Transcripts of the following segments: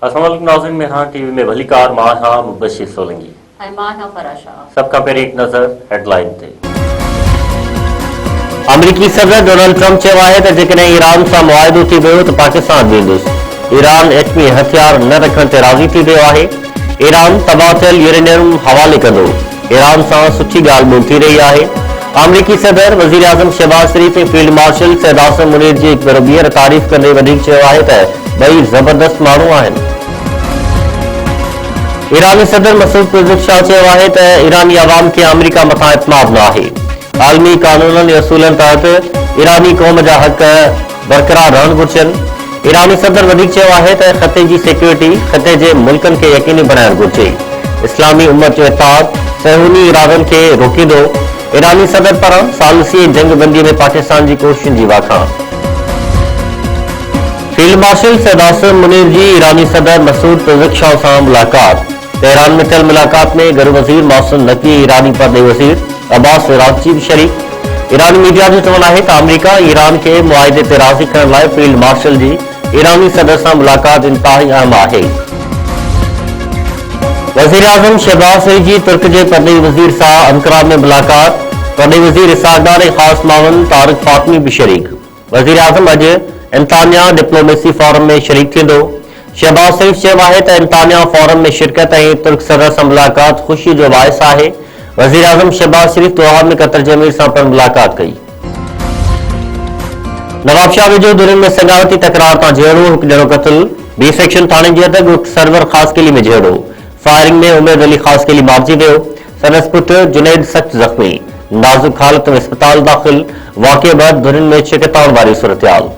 अस्सलाम वालेकुम नाज़रीन, मेहरान टीवी में भली कार मां हां मुबशिर सोलंगी सबका पर एक नज़र हेडलाइन ते। अमरीकी सदर डोनाल्ड ट्रंप चयो आहे त जेकॾहिं ईरान सां मुआहिदो थी वियो त पाकिस्तान वेंदुसि। ईरान एटमी हथियार न रखण ते राज़ी थी वियो आहे। ईरान तबाह थियल यूरेनियम हवाले कंदो। ईरान सां सुठी ॻाल्हि ॿोल थी रही आहे। अमरीकी सदर वज़ीर आज़म शहबाज शरीफ ऐं फील्ड मार्शल सैयद आसिम मुनीर जी हिकु भेरो ॿीहर तारीफ़ कंदे वधीक चयो आहे त ॿई ज़बरदस्त माण्हू आहिनि। ईरानी सदर मसूद पेज़ेशकियान चयो आहे त ईरानी अवाम खे अमरीका मथां इत्माद न आहे। आलमी कानूननि ऐं असूलनि तहत ईरानी क़ौम जा हक़ बरक़रार रहण घुरिजनि। ईरानी सदर वधीक चयो आहे त ख़ते जी सिक्योरिटी ख़ते जे मुल्कनि खे यकीनी बणाइण घुरिजे। इस्लामी उम्मत जो इत्तेहाद सहूनी इरादनि खे रोकींदो। ईरानी सदर पारां सालिसी जंगबंदी में पाकिस्तान जी कोशिशुनि जी वाखाण। फील्ड मार्शल सैयद आसिम मुनीर जी ईरानी सदर मसूद पेज़ेशकियान सां मुलाकात। तेहरान में थियल मुलाकात में घर वज़ीर मौसम नकी ईरानी परदे वज़ीर अब्बास राग़ची भी शरीक। ईरानी मीडिया जो चवणु आहे त अमरीका ईरान के मुआहिदे ते राज़ी करण लाइ फील्ड मार्शल जी ईरानी सदर सां मुलाकात इंतहाई अहम आहे। वज़ीर आज़म शहबाज शरीफ जी तुर्क जे परदेही वज़ीर सां अंकरा में मुलाकात। परदेही वज़ीर इसहाक़ डार ऐं ख़ासि मामून तारिक फातमी भी शरीक। वज़ीर आज़म अॼु इंतानिया डिप्लोमेसी फोरम में शरीक थींदो। शहबाज शरीफ चयो आहे त इंतानिया फोरम में शिरकत ऐं तुर्क सदर सां मुलाकात ख़ुशी जो बाइस आहे। वज़ीर आज़म शहबाज शरीफ दोहा में कतर जमीर सां पिणु मुलाकात कई। नवाबशाह वेझो दुरनि में संगावती तकरार तां जहिड़ो हिकु ॼणो क़त्ल। बी सेक्शन थाणे जे अदग सरवर ख़ासकेली में जहिड़ो। फायरिंग में उमेद अली ख़ासकेली मारिजी वियो। संदसि पुटु जुनैद सख़्त ज़ख़्मी, नाज़ुक हालत में अस्पताल दाख़िल। वाक़िए बैदि दुरनि में छिकताउण वारी सूरतहाल।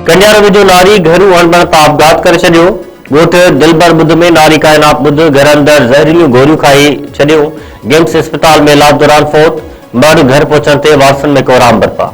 कंडियारो वेझो नारी घरू अणबण तां आपघात करे छॾियो। ॻोठ दिलबर बुध में नारी काइनात बुध घर अंदर ज़हरीलियूं गोरियूं खाई छॾियूं। गेम्स अस्पताल में इलाज दौरान फौत। मर्द घर पहुचण ते वारसनि में कोराम बरपा।